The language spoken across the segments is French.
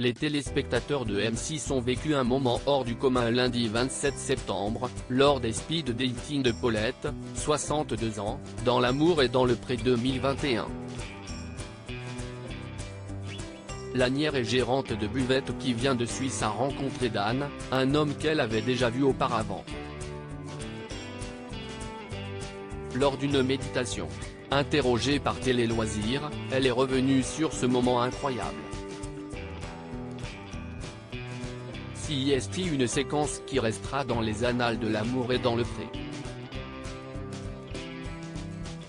Les téléspectateurs de M6 ont vécu un moment hors du commun lundi 27 septembre, lors des speed dating de Paulette, 62 ans, dans l'amour et dans le pré 2021. Lanière est gérante de buvette qui vient de Suisse a rencontré Dan, un homme qu'elle avait déjà vu auparavant. Lors d'une méditation, interrogée par Télé Loisirs, elle est revenue sur ce moment incroyable. CIST, une séquence qui restera dans les annales de l'amour et dans le pré.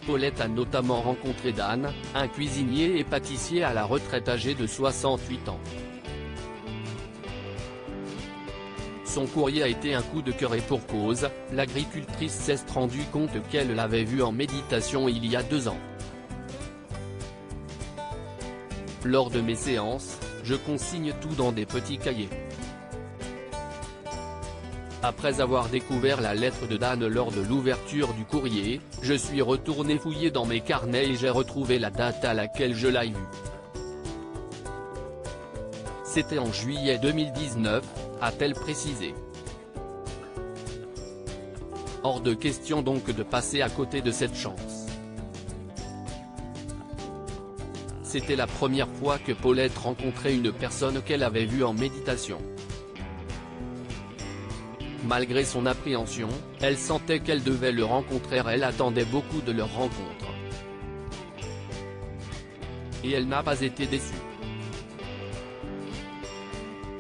Paulette a notamment rencontré Dan, un cuisinier et pâtissier à la retraite âgé de 68 ans. Son courrier a été un coup de cœur et pour cause, l'agricultrice s'est rendu compte qu'elle l'avait vu en méditation il y a 2 ans. Lors de mes séances, je consigne tout dans des petits cahiers. Après avoir découvert la lettre de Dan lors de l'ouverture du courrier, je suis retourné fouiller dans mes carnets et j'ai retrouvé la date à laquelle je l'ai vue. C'était en juillet 2019, a-t-elle précisé. Hors de question donc de passer à côté de cette chance. C'était la première fois que Paulette rencontrait une personne qu'elle avait vue en méditation. Malgré son appréhension, elle sentait qu'elle devait le rencontrer, elle attendait beaucoup de leur rencontre. Et elle n'a pas été déçue.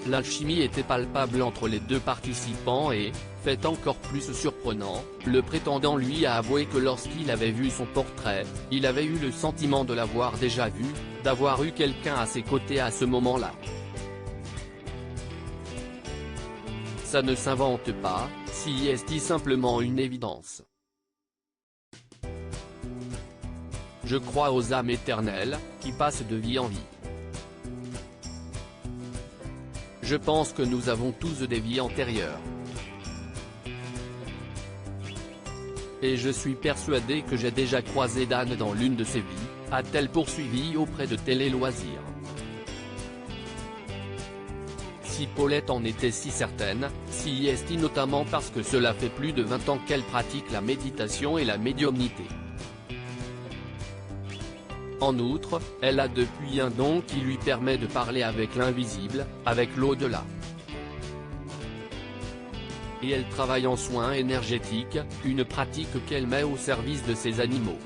L'alchimie était palpable entre les deux participants et, fait encore plus surprenant, le prétendant lui a avoué que lorsqu'il avait vu son portrait, il avait eu le sentiment de l'avoir déjà vu, d'avoir eu quelqu'un à ses côtés à ce moment-là. Ça ne s'invente pas, c'est simplement une évidence. Je crois aux âmes éternelles, qui passent de vie en vie. Je pense que nous avons tous des vies antérieures. Et je suis persuadé que j'ai déjà croisé Dan dans l'une de ces vies, a-t-elle poursuivi auprès de Télé Loisirs. Si Paulette en était si certaine, CIST notamment parce que cela fait plus de 20 ans qu'elle pratique la méditation et la médiumnité. En outre, elle a depuis un don qui lui permet de parler avec l'invisible, avec l'au-delà. Et elle travaille en soins énergétiques, une pratique qu'elle met au service de ses animaux.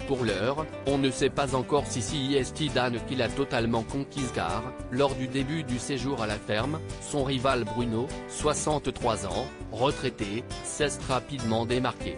Pour l'heure, on ne sait pas encore si CIST Dan qui l'a totalement conquise car, lors du début du séjour à la ferme, son rival Bruno, 63 ans, retraité, s'est rapidement démarqué.